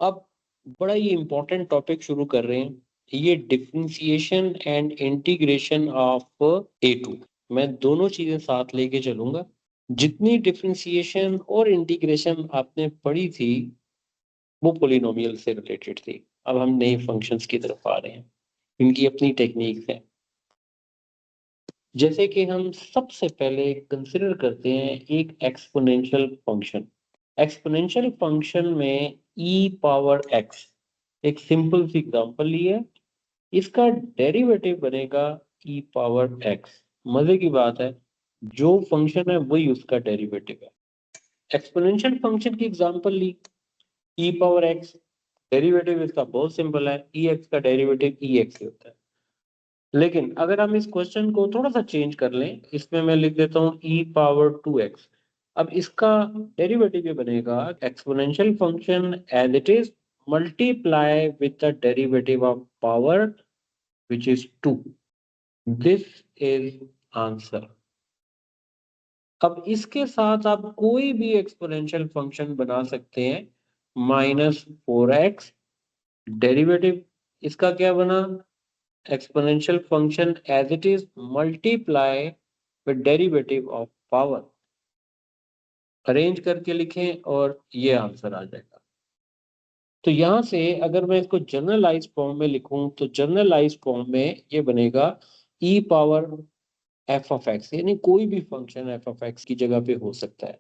अब बड़ा ही important topic शुरू कर रहे हैं, ये differentiation and integration of A2। मैं दोनों चीजें साथ लेके चलूंगा। जितनी डिफरेंशिएशन और इंटीग्रेशन आपने पढ़ी थी वो पोलिनोमियल से रिलेटेड थी। अब हम नए फंक्शंस की तरफ आ रहे हैं, इनकी अपनी टेक्निक्स है। जैसे कि हम सबसे पहले कंसिडर करते हैं एक एक्सपोनेंशियल फंक्शन। एक्सपोनेंशियल फंक्शन में e पावर x, एक सिंपल सी एग्जांपल ली है, इसका डेरिवेटिव बनेगा e पावर x। मजे की बात है, जो फंक्शन है वही उसका डेरिवेटिव है। एक्सपोनेंशियल फंक्शन की एग्जांपल ली, e पावर x, डेरिवेटिव इसका बहुत सिंपल है, ex का डेरिवेटिव ex होता है। लेकिन अगर हम इस क्वेश्चन को थोड़ा सा चेंज कर लें, इसमें मैं लिख देता हूँ e पावर 2x। अब इसका डेरिवेटिव ये बनेगा exponential function as it is multiply with the derivative of power which is 2। This is answer. अब इसके साथ आप कोई भी एक्सपोनेंशियल फंक्शन बना सकते हैं। -4x, डेरिवेटिव इसका क्या बना, exponential function as it is multiply with derivative of power. Arrange करके लिखें और ये आंसर आ जाएगा। तो यहां से अगर मैं इसको जनरलाइज फॉर्म में लिखूं तो जनरलाइज फॉर्म में ये बनेगा e power f of x, यानी कोई भी फंक्शन f ऑफ x की जगह पे हो सकता है।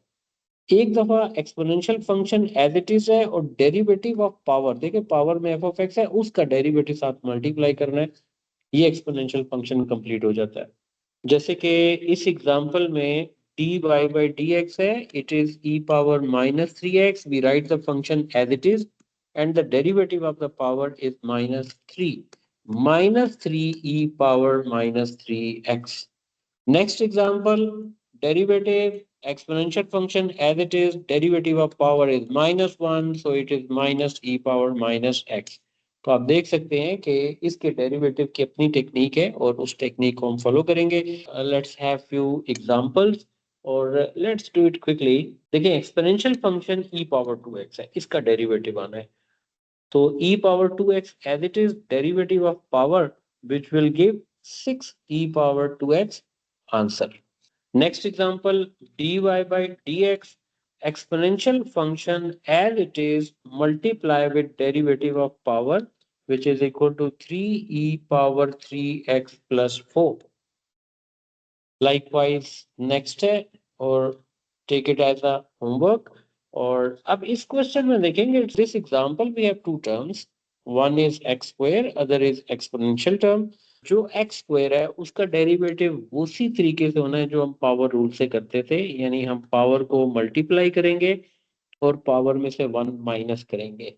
एक दफा exponential function as it is है और डेरिवेटिव ऑफ पावर, देखिए पावर में f ऑफ x है, उसका डेरिवेटिव साथ मल्टीप्लाई करना है, ये एक्सपोनेंशियल फंक्शन कंप्लीट हो जाता है। जैसे कि इस एग्जांपल में dy by dx है, it is e power -3x, we write the function as it is and the derivative of the power is -3, -3 e power -3x. Next example, derivative exponential function as it is, derivative of power is -1, so it is minus e power -x. तो आप देख सकते हैं कि इसके derivative की अपनी technique है और उस टेक्निक को हम फॉलो करेंगे। लेट्स हैव फ्यू एग्जांपल्स और लेट्स डू इट क्विकली। देखिए exponential function e power 2x है, इसका डेरिवेटिव आना है। तो e power 2x as it is derivative of power which will give 6 e power 2x answer. Next example, dy by dx exponential function as it is multiply with derivative of power which is equal to 3 e power 3x plus 4. Likewise next है और take it as a homework। और अब इस question में देखेंगे, this example we have two terms, one is X square, other is exponential term. जो X square है उसका डेरिवेटिव उसी तरीके से होना है जो हम पावर रूल से करते थे, यानी हम पावर को मल्टीप्लाई करेंगे और पावर में से वन माइनस करेंगे।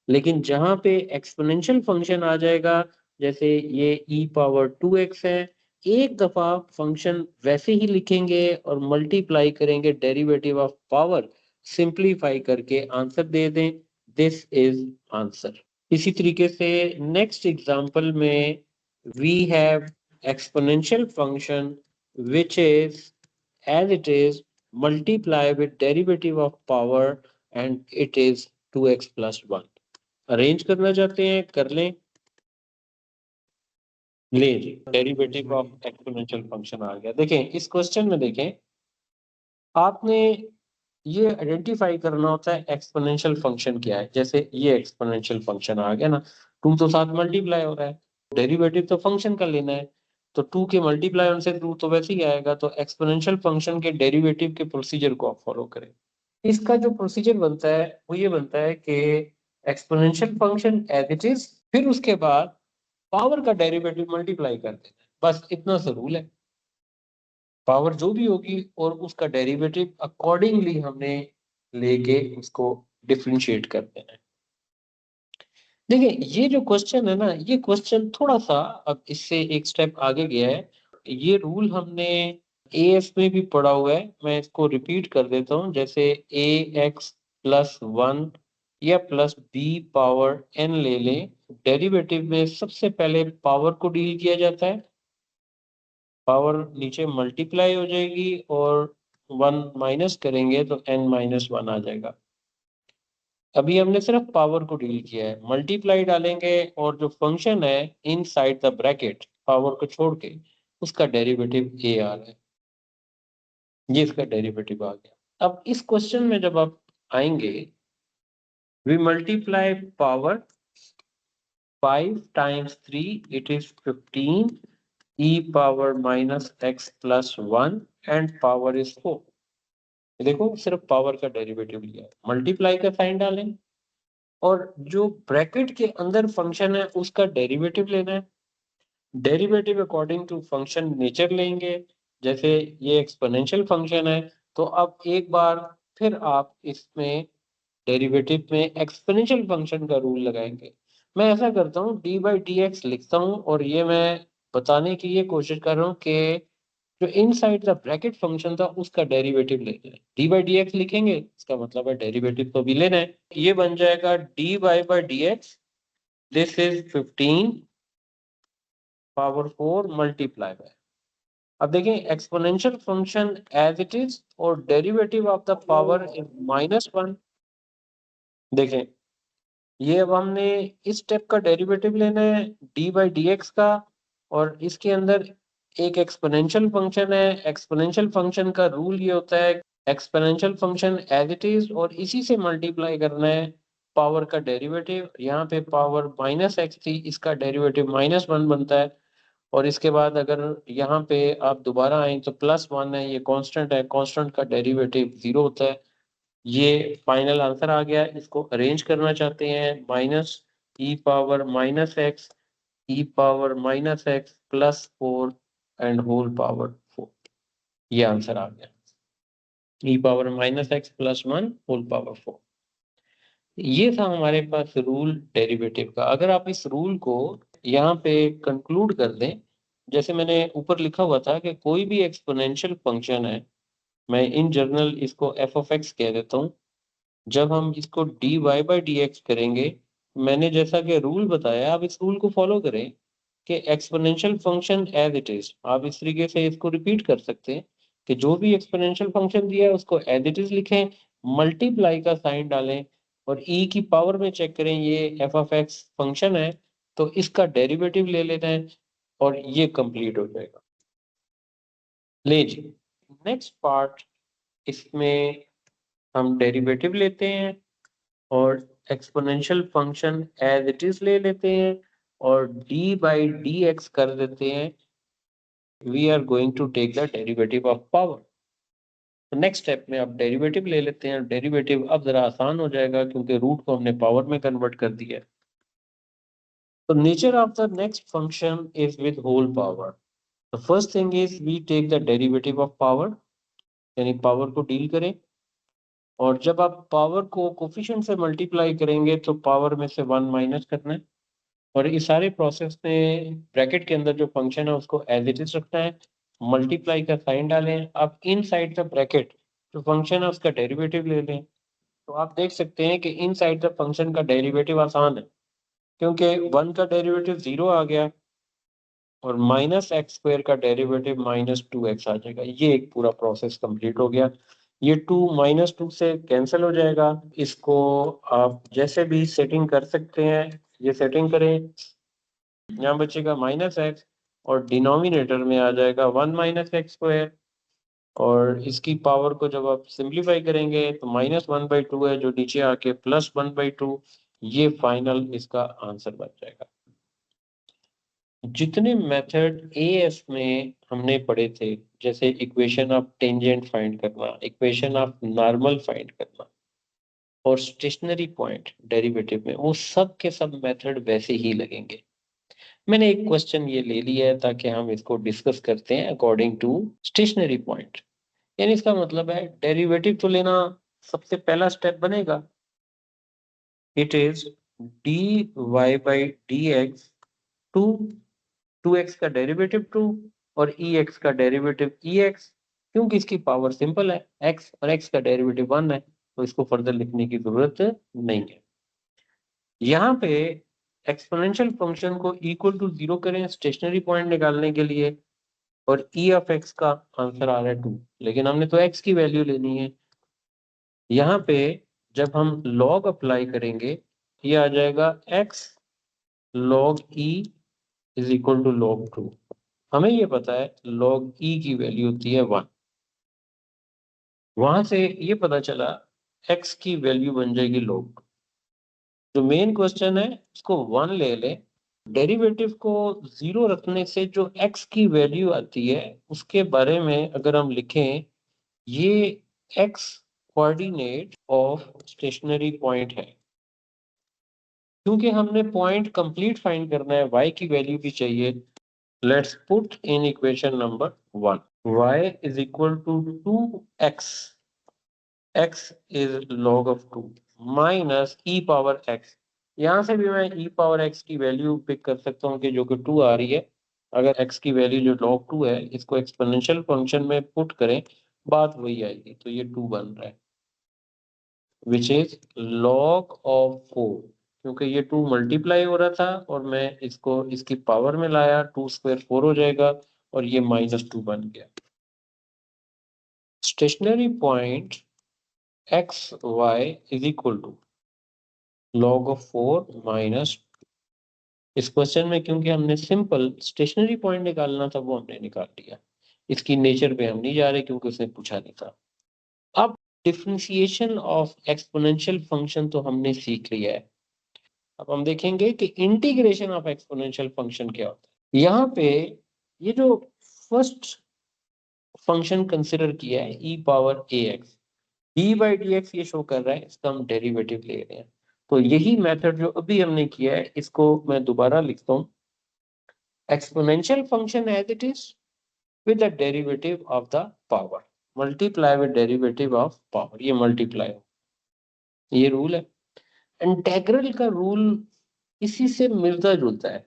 लेकिन जहां पे एक्सपोनेंशियल फंक्शन आ जाएगा, जैसे ये e पावर 2x है, एक दफा फंक्शन वैसे ही लिखेंगे और मल्टीप्लाई करेंगे डेरिवेटिव ऑफ पावर, सिंपलीफाई करके आंसर दे दें, दिस इज आंसर। इसी तरीके से नेक्स्ट एग्जांपल में we have exponential function which is as it is multiply with derivative of power and it is 2x plus 1। Arrange करना चाहते हैं कर लें, ले जी डेरिवेटिव ऑफ एक्सपोनेंशियल फंक्शन आ गया। देखें इस क्वेश्चन में, देखें आपने ये आइडेंटिफाई करना होता है एक्सपोनेंशियल फंक्शन क्या है। जैसे ये एक्सपोनेंशियल फंक्शन आ गया ना, 2 तो साथ मल्टीप्लाई हो रहा है, डेरिवेटिव तो फंक्शन का लेना है, तो 2 के मल्टीप्लाई होने से 2 तो वैसे ही आएगा। तो एक्सपोनेंशियल फंक्शन के डेरिवेटिव के प्रोसीजर को आप फॉलो करें। इसका जो प्रोसीजर बनता है वो ये बनता है कि exponential function as it is, फिर उसके बाद पावर का डेरिवेटिव मल्टीप्लाई कर देना है, बस इतना सा रूल है। पावर जो भी होगी और उसका डेरिवेटिव अकॉर्डिंगली हमने लेके उसको डिफरेंशिएट कर देना है। देखिए ये जो क्वेश्चन है ना, ये क्वेश्चन थोड़ा सा अब इससे एक स्टेप आगे गया है। ये रूल हमने एएस में भी पढ़ा हुआ है, मैं इसको रिपीट कर देता हूँ। जैसे ए एक्स प्लस वन या प्लस बी पावर एन ले लें, डेरिवेटिव में सबसे पहले पावर को डील किया जाता है, पावर नीचे मल्टीप्लाई हो जाएगी और वन माइनस करेंगे तो n-1 आ जाएगा। अभी हमने सिर्फ पावर को डील किया है, मल्टीप्लाई डालेंगे और जो फंक्शन है इनसाइड द ब्रैकेट पावर को छोड़ के उसका डेरिवेटिव ए आ रहा है, ये इसका डेरिवेटिव आ गया। अब इस क्वेश्चन में जब आप आएंगे, we multiply power 5 times 3 it is 15 e power minus x plus 1 and power is 4। देखो सिर्फ पावर का डेरिवेटिव लिया है, मल्टीप्लाई का साइन डालें और जो ब्रैकेट के अंदर फंक्शन है उसका डेरिवेटिव लेना है। Derivative according to function nature लेंगे, जैसे ये एक्सपोनेंशियल फंक्शन है तो अब एक बार फिर आप इसमें डेरिवेटिव में एक्सपोनेंशियल फंक्शन का रूल लगाएंगे। मैं ऐसा करता हूँ डी बाई डी एक्स लिखता हूँ और ये मैं बताने की ये कोशिश कर रहा हूँ कि जो इनसाइड द ब्रैकेट फंक्शन था उसका डेरिवेटिव लेना है। डी बाई डी एक्स लिखेंगे इसका मतलब है डेरिवेटिव तो भी लेना है। ये बन जाएगा d Y by D x, this is 15 power 4 multiply by. अब देखें exponential function as it is और derivative of the power is -1। देखें ये अब हमने इस स्टेप का डेरिवेटिव लेना है डी बाई डी एक्स का, और इसके अंदर एक एक्सपोनेंशियल फंक्शन है। एक्सपोनेंशियल फंक्शन का रूल ये होता है exponential function as it is और इसी से मल्टीप्लाई करना है पावर का डेरिवेटिव। यहाँ पे पावर -x थी, इसका डेरिवेटिव -1 बनता है। और इसके बाद अगर यहाँ पे आप दोबारा आए तो +1 है, ये कांस्टेंट है, कांस्टेंट का डेरिवेटिव 0 होता है। ये फाइनल आंसर आ गया। इसको अरेंज करना चाहते हैं -e⁻−x e⁻−x +4 and whole power 4, ये आंसर आ गया e⁻−x +1 होल पावर 4। ये था हमारे पास रूल डेरिवेटिव का। अगर आप इस रूल को यहाँ पे कंक्लूड कर दें, जैसे मैंने ऊपर लिखा हुआ था कि कोई भी एक्सपोनेंशियल फंक्शन है, मैं इन जनरल इसको एफ ऑफ एक्स कह देता हूँ, जब हम इसको D Y by D X करेंगे, मैंने जैसा कि रूल बताया आप इस रूल को फॉलो करें कि exponential function as it is, आप इस तरीके से इसको रिपीट कर सकते हैं कि जो भी एक्सपोनेंशियल फंक्शन दिया है उसको एज इट इज लिखें, मल्टीप्लाई का साइन डालें और ई की पावर में चेक करें ये एफ ऑफ एक्स फंक्शन है तो इसका डेरिवेटिव ले लेना है और ये कंप्लीट हो जाएगा। ले जी नेक्स्ट पार्ट, इसमें हम डेरिवेटिव लेते हैं और exponential function as it is ले लेते हैं और डी बाई डी एक्स कर देते हैं। We are going to take the derivative of power. तो नेक्स्ट स्टेप में आप डेरिवेटिव ले लेते हैं। डेरिवेटिव अब जरा आसान हो जाएगा क्योंकि रूट को हमने पावर में कन्वर्ट कर दिया है। तो nature of the next function is with whole power. The first thing is we take the derivative of power, यानी पावर को डील करें और जब आप पावर को कोफिशिएंट से मल्टीप्लाई करेंगे तो पावर में से 1 माइनस करना है और इस सारे प्रोसेस में ब्रैकेट के अंदर जो फंक्शन है उसको एज इट इज रखना है, मल्टीप्लाई का साइन डालें। अब इन साइड द ब्रैकेट जो फंक्शन है उसका डेरिवेटिव ले लें। तो आप देख सकते हैं कि इन साइड द फंक्शन का डेरिवेटिव आसान है क्योंकि 1 का डेरिवेटिव 0 आ गया और -x² का डेरिवेटिव -2x आ जाएगा। ये एक पूरा प्रोसेस कंप्लीट हो गया। ये 2 -2 से कैंसिल हो जाएगा। इसको आप जैसे भी सेटिंग कर सकते हैं, ये सेटिंग करें, यहाँ बचेगा -x और डिनोमिनेटर में आ जाएगा 1 - x²। और इसकी पावर को जब आप सिंप्लीफाई करेंगे तो -1/2 है जो नीचे आके +1/2, ये फाइनल इसका आंसर बन जाएगा। जितने मेथड एएस में हमने पढ़े थे, जैसे इक्वेशन ऑफ टेंजेंट फाइंड करना, इक्वेशन ऑफ नॉर्मल फाइंड करना और स्टेशनरी पॉइंट डेरिवेटिव में, वो सब के सब मेथड वैसे ही लगेंगे। मैंने एक क्वेश्चन ये ले लिया है ताकि हम इसको डिस्कस करते हैं अकॉर्डिंग टू स्टेशनरी पॉइंट। यानी इसका मतलब है डेरिवेटिव तो लेना सबसे पहला स्टेप बनेगा। It is D Y by D X, to 2x का डेरिवेटिव 2 और ex का डेरिवेटिव ex, क्योंकि इसकी पावर सिंपल है x और x का डेरिवेटिव 1 है तो इसको फर्दर लिखने की जरूरत नहीं है। यहाँ पे एक्सपोनेंशियल फंक्शन को इक्वल टू 0 करें स्टेशनरी पॉइंट निकालने के लिए और e ऑफ x का आंसर आ रहा है 2, लेकिन हमने तो x की वैल्यू लेनी है। यहाँ पे जब हम log अप्लाई करेंगे ये आ जाएगा x log e is equal to log 2। हमें ये पता है log e की वैल्यू होती है 1। वहां से ये पता चला x की वैल्यू बन जाएगी log 2। जो मेन क्वेश्चन है उसको 1 ले ले, डेरिवेटिव को 0 रखने से जो x की वैल्यू आती है उसके बारे में अगर हम लिखें, ये x coordinate of stationary point है। क्योंकि हमने पॉइंट कंप्लीट फाइंड करना है, y की वैल्यू भी चाहिए। Let's put in equation number 1 y is equal to 2x, x is log of 2 minus e power x। यहां से भी मैं e पावर x की वैल्यू पिक कर सकता हूं कि जो कि 2 आ रही है। अगर x की वैल्यू जो log 2 है इसको एक्सपोनेंशियल फंक्शन में पुट करें, बात वही आएगी। तो ये 2 बन रहा है विच इज log ऑफ 4। क्योंकि ये 2 मल्टीप्लाई हो रहा था और मैं इसको इसकी पावर में लाया, 2 स्क्वायर 4 हो जाएगा और ये -2 बन गया। Stationary point X Y is equal to log of 4 minus. इस क्वेश्चन में क्योंकि हमने सिंपल स्टेशनरी पॉइंट निकालना था वो हमने निकाल लिया, इसकी नेचर पे हम नहीं जा रहे क्योंकि उसने पूछा नहीं था। अब डिफरेंशिएशन ऑफ एक्सपोनेंशियल फंक्शन तो हमने सीख लिया है। अब हम देखेंगे कि इंटीग्रेशन ऑफ एक्सपोनेंशियल फंक्शन क्या होता है। यहाँ पे ये जो फर्स्ट फंक्शन कंसिडर किया है e power A x, D by D x ये शो कर रहा है, इसका हम डेरिवेटिव ले रहे हैं। तो यही मेथड जो अभी हमने किया है इसको मैं दोबारा लिखता हूँ, exponential function as it is with the derivative of the power, multiply with derivative of power, ये multiply ये रूल है। इंटेग्रल का रूल इसी से मिलता जुलता है।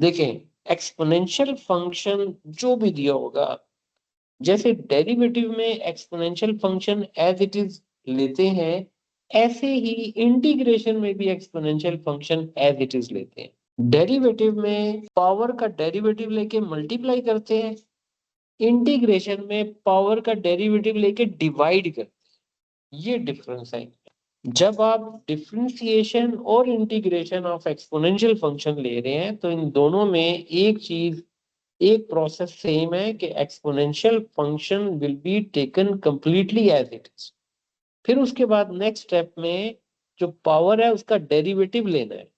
देखें एक्सपोनेंशियल फंक्शन जो भी दिया होगा, जैसे डेरिवेटिव में exponential function as it is लेते हैं, ऐसे ही इंटीग्रेशन में भी exponential function as it is लेते हैं। डेरिवेटिव में पावर का डेरिवेटिव लेके मल्टीप्लाई करते हैं, इंटीग्रेशन में पावर का डेरिवेटिव लेके डिवाइड करते हैं। ये डिफरेंस है। जब आप डिफरेंशिएशन और इंटीग्रेशन ऑफ एक्सपोनेंशियल फंक्शन ले रहे हैं तो इन दोनों में एक चीज, एक प्रोसेस सेम है कि exponential function will be taken completely as it is. फिर उसके बाद नेक्स्ट स्टेप में जो पावर है उसका डेरिवेटिव लेना है।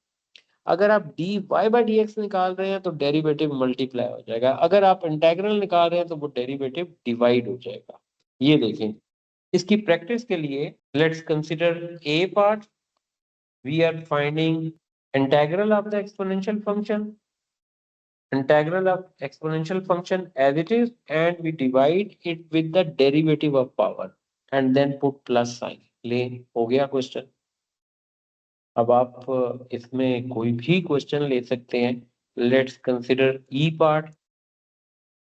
अगर आप D Y by D X निकाल रहे हैं तो डेरिवेटिव मल्टीप्लाई हो जाएगा, अगर आप इंटेग्रल निकाल रहे हैं तो वो डेरिवेटिव डिवाइड हो जाएगा। ये देखें, इसकी प्रैक्टिस के लिए let's consider A part. We are finding integral of the exponential function, integral of exponential function as it is, and we divide it with the derivative of power and then put plus sign। ले हो गया question. अब आप इसमें कोई भी question ले सकते हैं। Let's consider E part.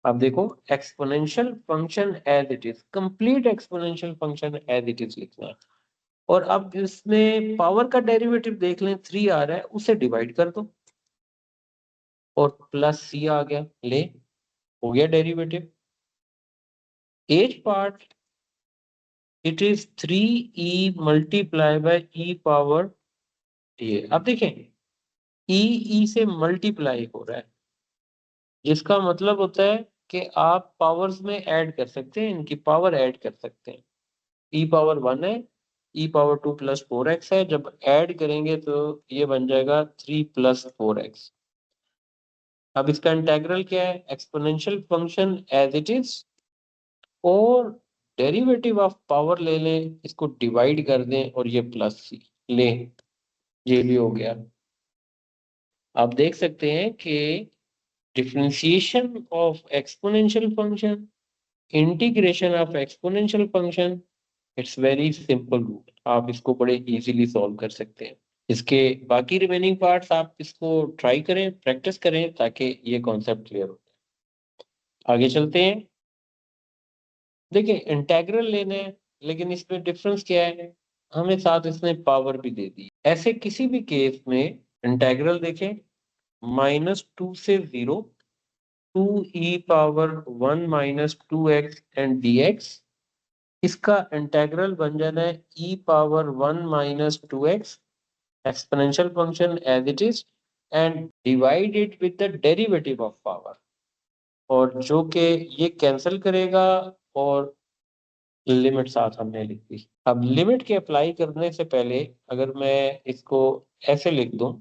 अब देखो exponential function as it is, complete exponential function as it is लिखना है। और अब इसमें पावर का डेरिवेटिव देख लें, 3 आ रहा है, उसे डिवाइड कर दो और प्लस सी आ गया, ले हो गया derivative. As part it is 3e multiply by e power ये। अब देखें e से मल्टीप्लाई हो रहा है, जिसका मतलब होता है कि आप पावर्स में ऐड कर सकते हैं, इनकी पावर ऐड कर सकते हैं। e पावर 1 है, e पावर 2 प्लस 4x है, जब ऐड करेंगे तो ये बन जाएगा 3 प्लस 4x। अब इसका इंटेग्रल क्या है, exponential function as it is, और डेरिवेटिव ऑफ पावर ले लें, इसको डिवाइड कर दें और ये प्लस सी ले, ये भी हो गया। आप देख सकते हैं कि differentiation of exponential function, integration of exponential function, it's very simple rule. आप इसको बड़े इजीली सॉल्व कर सकते हैं। इसके बाकी रिमेनिंग पार्ट्स आप इसको ट्राई करें, प्रैक्टिस करें ताकि ये कॉन्सेप्ट क्लियर हो। आगे चलते हैं। देखिए इंटेग्रल लेने हैं, लेकिन इसमें डिफरेंस क्या है, हमें साथ इसने पावर भी दे दी। ऐसे किसी भी केस में इंटेग्रल देखें, -2 से 0 2e power 1 - 2x and dx, इसका इंटेग्रल बन जाना है e power 1 minus 2x exponential function as it is and divide it with the derivative of power, और जो कि ये कैंसिल करेगा और लिमिट साथ हमने लिख दी। अब लिमिट के अप्लाई करने से पहले अगर मैं इसको ऐसे लिख दूं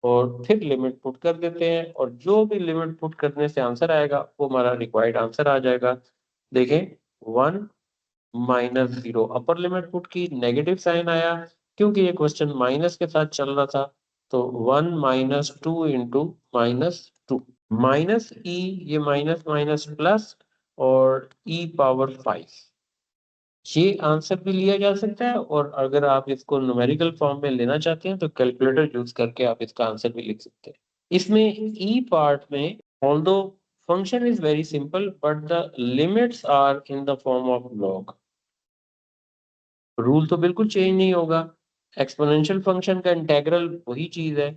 और फिर लिमिट पुट कर देते हैं, और जो भी लिमिट पुट करने से आंसर आएगा वो हमारा रिक्वायर्ड आंसर आ जाएगा। देखें 1 माइनस 0, अपर लिमिट पुट की, नेगेटिव साइन आया क्योंकि ये क्वेश्चन माइनस के साथ चल रहा था, तो 1 माइनस 2 इंटू -2 माइनस ई, ये माइनस माइनस प्लस, और ई पावर 5। ये आंसर भी लिया जा सकता है, और अगर आप इसको न्यूमेरिकल फॉर्म में लेना चाहते हैं तो कैलकुलेटर यूज करके आप इसका आंसर भी लिख सकते हैं। इसमें ई पार्ट में although function is very simple but the limits are in the form of log. Rule तो बिल्कुल चेंज नहीं होगा, एक्सपोनेंशियल फंक्शन का इंटेग्रल वही चीज है,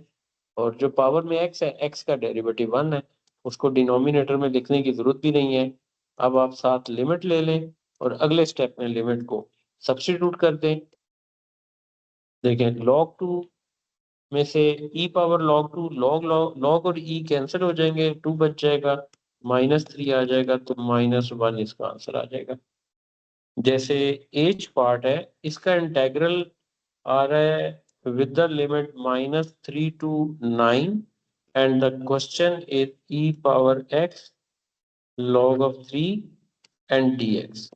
और जो पावर में एक्स है, एक्स का डेरिवेटिव 1 है, उसको डिनोमिनेटर में लिखने की जरूरत भी नहीं है। अब आप साथ लिमिट ले लें और अगले स्टेप में लिमिट को सब्स्टिट्यूट कर दें। देखें log 2 में से e पावर log 2, log और e कैंसिल हो जाएंगे, 2 बच जाएगा, -3 आ जाएगा, तो -1 इसका आंसर आ जाएगा। जैसे एच पार्ट है, इसका इंटेग्रल आ रहा है with the limit -3 to 9 and the question is e power x log of 3 and dx.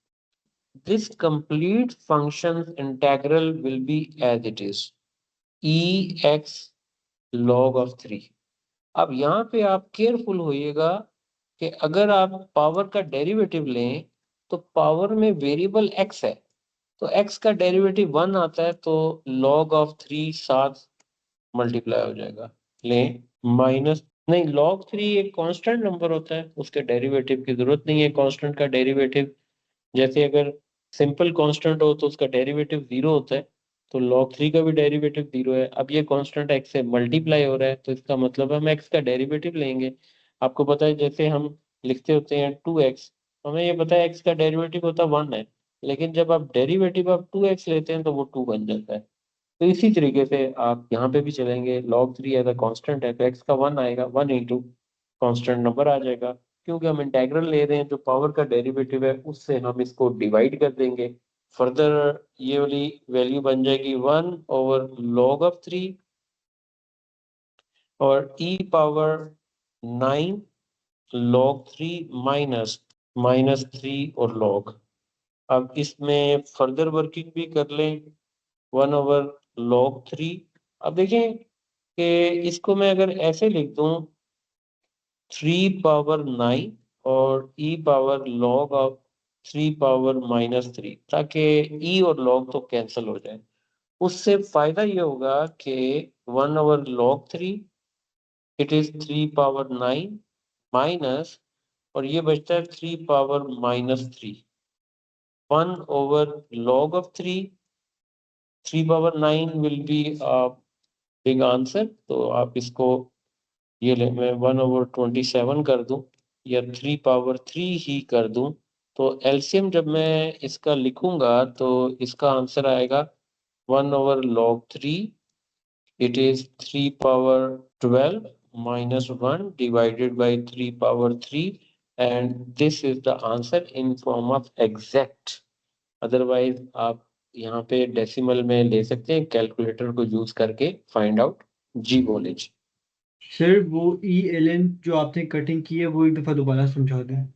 This complete function's integral will be as it is e x log of 3। अब यहाँ पे आप careful होइएगा कि अगर आप पावर का डेरिवेटिव लें तो पावर में वेरिएबल x है, तो x का डेरिवेटिव 1 आता है, तो log ऑफ 3 साथ मल्टीप्लाई हो जाएगा। लें माइनस, नहीं, log 3 एक कांस्टेंट नंबर होता है, उसके डेरिवेटिव की जरूरत नहीं है कांस्टेंट का डेरिवेटिव। जैसे अगर सिंपल कांस्टेंट हो तो उसका डेरिवेटिव 0 होता है, तो log 3 का भी डेरिवेटिव 0 है। अब ये कांस्टेंट x से मल्टीप्लाई हो रहा है, तो इसका मतलब हम x का डेरिवेटिव लेंगे। आपको पता है जैसे हम लिखते होते हैं 2x, हमें ये पता है x का डेरिवेटिव होता 1 है, लेकिन जब आप डेरिवेटिव ऑफ 2x लेते हैं तो वो 2 बन जाता है। तो इसी तरीके से आप यहाँ पे भी चलेंगे, log 3 एज अ कांस्टेंट है तो x का 1 आएगा, 1 इंटू कांस्टेंट नंबर आ जाएगा, क्योंकि हम इंटेग्रल ले रहे हैं, जो पावर का डेरिवेटिव है उससे हम इसको डिवाइड कर देंगे। फर्दर ये वाली वैल्यू बन जाएगी 1 ओवर log ऑफ 3 और e पावर 9 log 3 माइनस -3 और log। अब इसमें फर्दर वर्किंग भी कर लें, 1 ओवर log 3। अब देखें कि इसको मैं अगर ऐसे लिख दूं 3 पावर 9 और e power log of 3 power -3, ताकि e और log तो कैंसिल हो जाए। उससे फायदा ये होगा कि 1 over log 3 it is 3 power 9 minus, और ये बचता है 3 power -3, 1 over log of 3, 3 power 9 will be big answer, तो आप इसको ये ले, मैं 1 ओवर 27 कर दूं या 3 पावर 3 ही कर दूं, तो एलसीएम जब मैं इसका लिखूंगा तो इसका आंसर आएगा 1 over log 3, it is 3 power 12 -1 divided by 3 power 3, and this is the answer in form of exact. Otherwise आप यहाँ पे डेसिमल में ले सकते हैं, कैलकुलेटर को यूज करके फाइंड आउट। जी बोले जी। सर वो ELN जो आपने कटिंग की है वो एक दफा दोबारा समझा दें।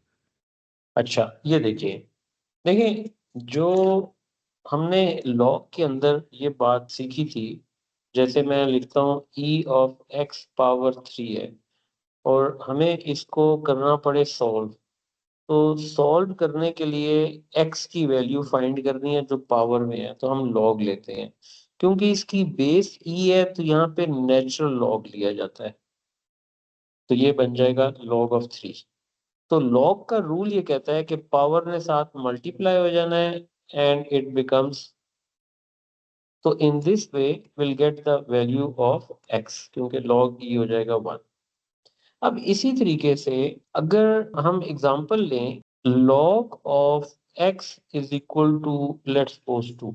अच्छा ये देखिए, देखिए जो हमने लॉग के अंदर ये बात सीखी थी, जैसे मैं लिखता हूँ e ऑफ x पावर 3 है, और हमें इसको करना पड़े सॉल्व, तो सॉल्व करने के लिए x की वैल्यू फाइंड करनी है जो पावर में है, तो हम लॉग लेते हैं। क्योंकि इसकी बेस e है तो यहाँ पे नेचुरल लॉग लिया जाता है, तो ये बन जाएगा log ऑफ 3। तो log का रूल ये कहता है कि पावर ने साथ मल्टीप्लाई हो जाना है एंड इट बिकम्स, तो in this way will get the value of x, क्योंकि log e हो जाएगा 1। अब इसी तरीके से अगर हम एग्जांपल लें log of x is equal to let's suppose 2।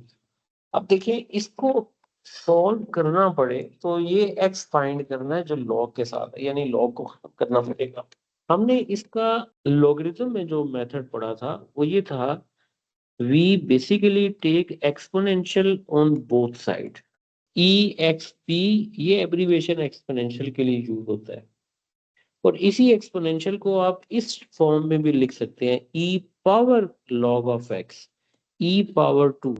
अब देखिए इसको सॉल्व करना पड़े तो ये x फाइंड करना है जो लॉग के साथ है, यानी लॉग को करना पड़ेगा। हमने इसका लॉगरिथम में जो मेथड पढ़ा था वो ये था, we basically take exponential on both sides। exp ये एब्रीविएशन एक्सपोनेंशियल के लिए यूज होता है, और इसी एक्सपोनेंशियल को आप इस फॉर्म में भी लिख सकते हैं, e power log of x e power 2।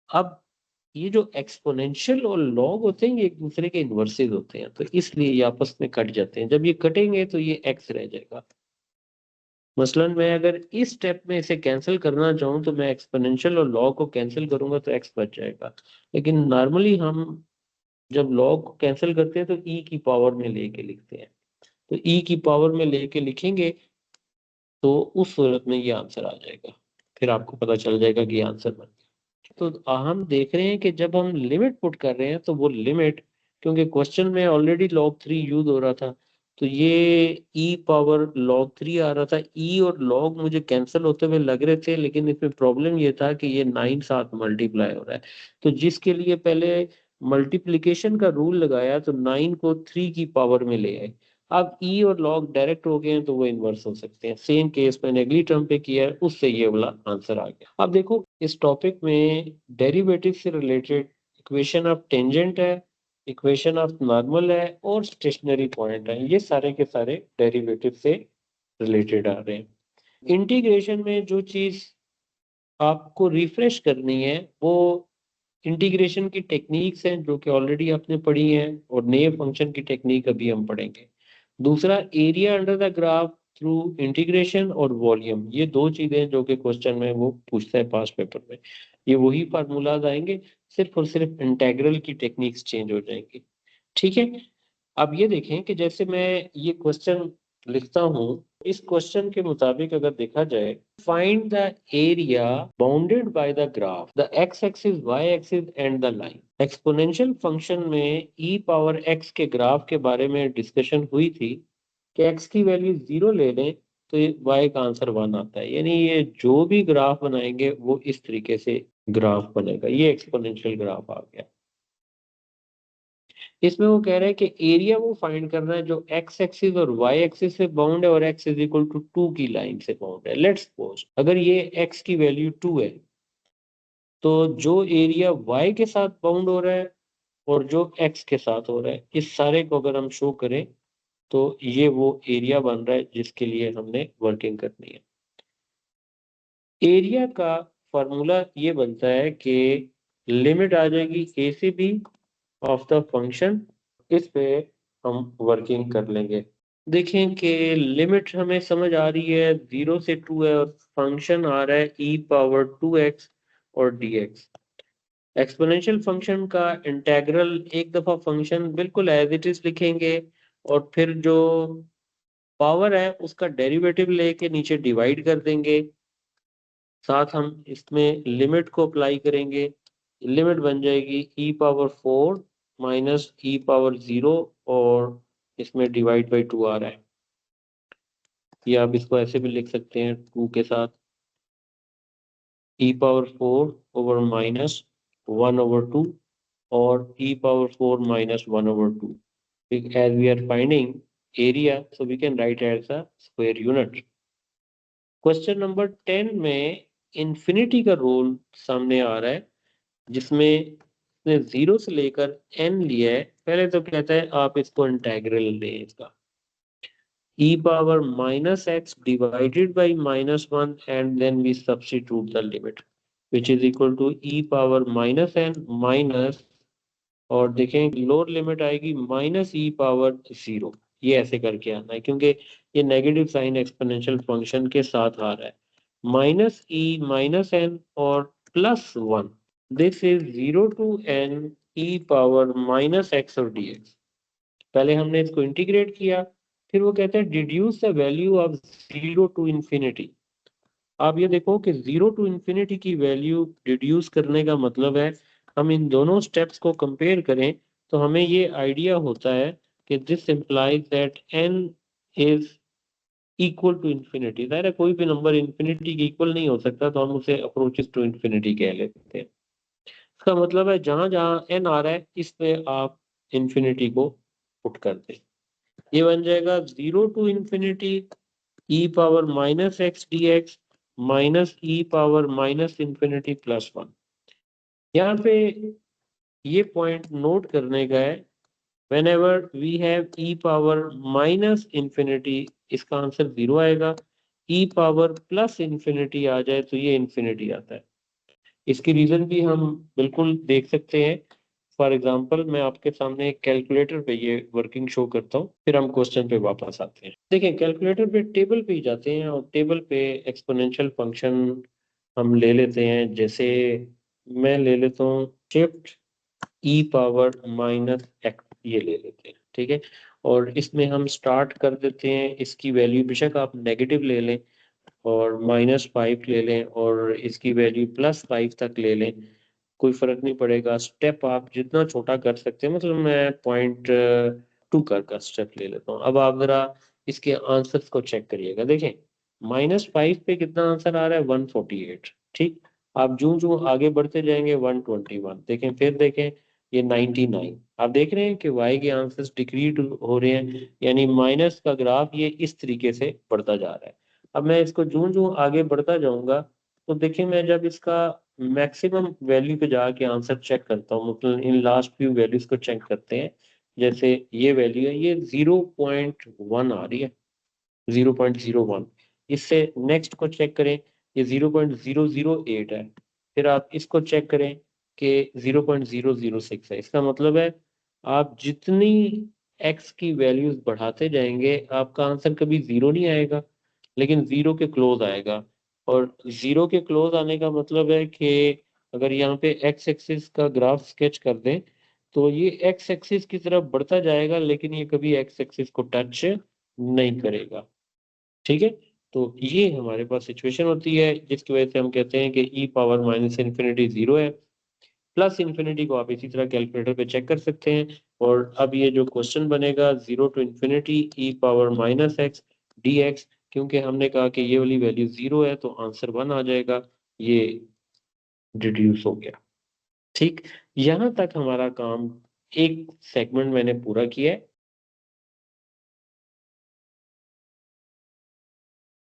अब ये जो एक्सपोनेंशियल और लॉग होते हैं ये एक दूसरे के इन्वर्सेस होते हैं, तो इसलिए ये आपस में कट जाते हैं। जब ये कटेंगे तो ये x रह जाएगा। मसलन मैं अगर इस स्टेप में इसे कैंसिल करना चाहूँ तो मैं एक्सपोनेंशियल और लॉग को कैंसिल करूंगा तो x बच जाएगा। लेकिन नॉर्मली हम जब लॉग को कैंसिल करते हैं तो e की पावर में लेके लिखते हैं, तो e की पावर में लेके लिखेंगे तो उस सूरत में ये आंसर आ जाएगा, फिर आपको पता चल जाएगा कि आंसर बन गया। तो हम देख रहे हैं कि जब हम लिमिट पुट कर रहे हैं तो वो लिमिट, क्योंकि क्वेश्चन में ऑलरेडी log 3 यूज हो रहा था, तो ये e पावर log 3 आ रहा था। e और log मुझे कैंसिल होते हुए लग रहे थे, लेकिन इसमें प्रॉब्लम ये था कि ये 9 साथ मल्टीप्लाई हो रहा है, तो जिसके लिए पहले मल्टीप्लिकेशन का रूल लगाया तो 9 को 3 की पावर में ले आए। अब e और log डायरेक्ट हो गए हैं तो वो इन्वर्स हो सकते हैं। सेम केस मैंने अगली टर्म पे किया है, उससे ये वाला आंसर आ गया। अब देखो इस टॉपिक में डेरिवेटिव से रिलेटेड इक्वेशन ऑफ टेंजेंट है, इक्वेशन ऑफ नॉर्मल है और स्टेशनरी पॉइंट है, ये सारे के सारे डेरिवेटिव से रिलेटेड आ रहे हैं। इंटीग्रेशन में जो चीज आपको रिफ्रेश करनी है वो इंटीग्रेशन की टेक्निक्स हैं जो कि ऑलरेडी आपने पढ़ी हैं, और नए फंक्शन की टेक्निक अभी हम पढ़ेंगे। दूसरा, area under the graph through integration और वॉल्यूम, ये दो चीजें जो कि क्वेश्चन में वो पूछता है पास पेपर में, ये वही फार्मूलाज आएंगे, सिर्फ और सिर्फ इंटेग्रल की टेक्निक्स चेंज हो जाएंगी। ठीक है, अब ये देखें कि जैसे मैं ये क्वेश्चन लिखता हूँ, इस क्वेश्चन के मुताबिक अगर देखा जाए, find the area bounded by the graph, the X axis, Y axis and the line. Exponential function में e पावर x के ग्राफ के बारे में डिस्कशन हुई थी कि x की वैल्यू 0 ले लें तो y का आंसर 1 आता है, यानी ये जो भी ग्राफ बनाएंगे वो इस तरीके से ग्राफ बनेगा। ये एक्सपोनेंशियल ग्राफ आ गया। इसमें वो कह रहे हैं कि एरिया वो फाइंड करना है जो एक्स एक्सिस और वाई एक्सिस से बाउंड है और एक्स इज इक्वल टू 2 की लाइन से बाउंड है। लेट्स सपोज अगर ये एक्स की वैल्यू 2 है तो जो एरिया वाई के साथ बाउंड हो रहा है और जो एक्स के साथ हो रहा है, इस सारे को अगर हम शो करें तो ये वो एरिया बन रहा है जिसके लिए हमने वर्किंग करनी है। एरिया का फॉर्मूला ये बनता है कि लिमिट आ जाएगी a से b ऑफ द फंक्शन, इस पे हम वर्किंग कर लेंगे। देखें कि लिमिट हमें समझ आ रही है 0 से 2 है और फंक्शन आ रहा है e पावर 2x और dx। एक्सपोनेंशियल फंक्शन का इंटेग्रल, एक दफा फंक्शन बिल्कुल एज इट इज लिखेंगे और फिर जो पावर है उसका डेरिवेटिव लेके नीचे डिवाइड कर देंगे, साथ हम इसमें लिमिट को अप्लाई करेंगे, लिमिट बन जाएगी e power 4 minus e power 0 और इसमें डिवाइड बाई 2 आ रहा है, या आप इसको ऐसे भी लिख सकते हैं 2 के साथ e power 4 over minus 1 over 2 और e power 4 minus 1 over 2. As we are finding area, so we can write as a square unit. Question number 10 में इंफिनिटी का रोल सामने आ रहा है, जिसमें 0 से लेकर n लिया है। पहले तो कहता है आप इसको इंटेग्रल लें इसका, e power minus X divided by -1 and then we substitute the limit which is equal to e power minus n minus, और देखें लोअर लिमिट आएगी माइनस ई पावर 0। ये ऐसे करके आना है क्योंकि ये नेगेटिव साइन एक्सपोनेंशियल फंक्शन के साथ आ रहा है, माइनस ई माइनस एन और +1। This is 0 to n E power minus X और dx। पहले हमने इसको इंटीग्रेट किया, फिर वो कहते हैं deduce the value of 0 to infinity. आप ये देखो कि 0 टू इंफिनिटी की वैल्यू डिड्यूस करने का मतलब है हम इन दोनों स्टेप्स को कंपेयर करें तो हमें ये आइडिया होता है कि this implies that n is equal to infinity, ज़ाहिर है कोई भी नंबर इन्फिनिटी के इक्वल नहीं हो सकता, तो हम उसे अप्रोचेस टू इन्फिनिटी कह लेते हैं। इसका मतलब है जहां जहां एन आ रहा है इस पे आप इन्फिनिटी को पुट कर दें। ये बन जाएगा 0 to ∞ E power minus x D x minus E power minus infinity plus 1। यहाँ पे ये पॉइंट नोट करने का है, whenever we have e power minus infinity इसका आंसर 0 आएगा, e पावर प्लस इन्फिनिटी आ जाए तो ये इन्फिनिटी आता है। इसकी रीजन भी हम बिल्कुल देख सकते हैं। फॉर एग्जांपल मैं आपके सामने एक कैलकुलेटर पे ये वर्किंग शो करता हूँ, फिर हम क्वेश्चन पे वापस आते हैं। देखिए कैलकुलेटर पे टेबल पे ही जाते हैं और टेबल पे एक्सपोनेंशियल फंक्शन हम ले लेते हैं। जैसे मैं ले लेता हूँ शिफ्ट ई पावर माइनस एक्स, ये ले लेते हैं, ठीक है। और इसमें हम स्टार्ट कर देते हैं, इसकी वैल्यू बेशक आप नेगेटिव ले लें और -5 ले लें और इसकी वैल्यू +5 तक ले लें, कोई फर्क नहीं पड़ेगा। स्टेप आप जितना छोटा कर सकते हैं, मतलब मैं 0.2 का स्टेप ले लेता हूँ। अब आप जरा इसके आंसर्स को चेक करिएगा। देखें -5 पे कितना आंसर आ रहा है, 148, ठीक। आप जूं जूं आगे बढ़ते जाएंगे 121, देखें फिर देखें ये 99। आप देख रहे हैं कि y के आंसर्स डिक्रीज हो रहे हैं, यानी माइनस का ग्राफ ये इस तरीके से बढ़ता जा रहा है। अब मैं इसको जूं जूं आगे बढ़ता जाऊंगा तो देखिए मैं जब इसका मैक्सिमम वैल्यू पे जाके आंसर चेक करता हूँ, मतलब इन लास्ट फ्यू वैल्यूज को चेक करते हैं। जैसे ये वैल्यू है, ये 0.1 आ रही है, 0.01। इससे नेक्स्ट को चेक करें, ये 0.008 है। फिर आप इसको चेक करें कि 0.006 है। इसका मतलब है आप जितनी एक्स की वैल्यूज बढ़ाते जाएंगे आपका आंसर कभी जीरो नहीं आएगा, लेकिन जीरो के क्लोज आएगा। और जीरो के क्लोज आने का मतलब है कि अगर यहाँ पे एक्स एक्सिस का ग्राफ स्केच कर दें तो ये एक्स एक्सिस की तरफ बढ़ता जाएगा, लेकिन ये कभी एक्स एक्सिस को टच नहीं करेगा, ठीक है। तो ये हमारे पास सिचुएशन होती है जिसकी वजह से हम कहते हैं कि ई पावर माइनस इन्फिनिटी 0 है। प्लस इन्फिनिटी को आप इसी तरह कैलकुलेटर पे चेक कर सकते हैं। और अब ये जो क्वेश्चन बनेगा 0 to ∞ E power minus x D x, क्योंकि हमने कहा कि ये वाली वैल्यू 0 है तो आंसर 1 आ जाएगा, ये डिड्यूस हो गया, ठीक। यहाँ तक हमारा काम एक सेगमेंट मैंने पूरा किया है।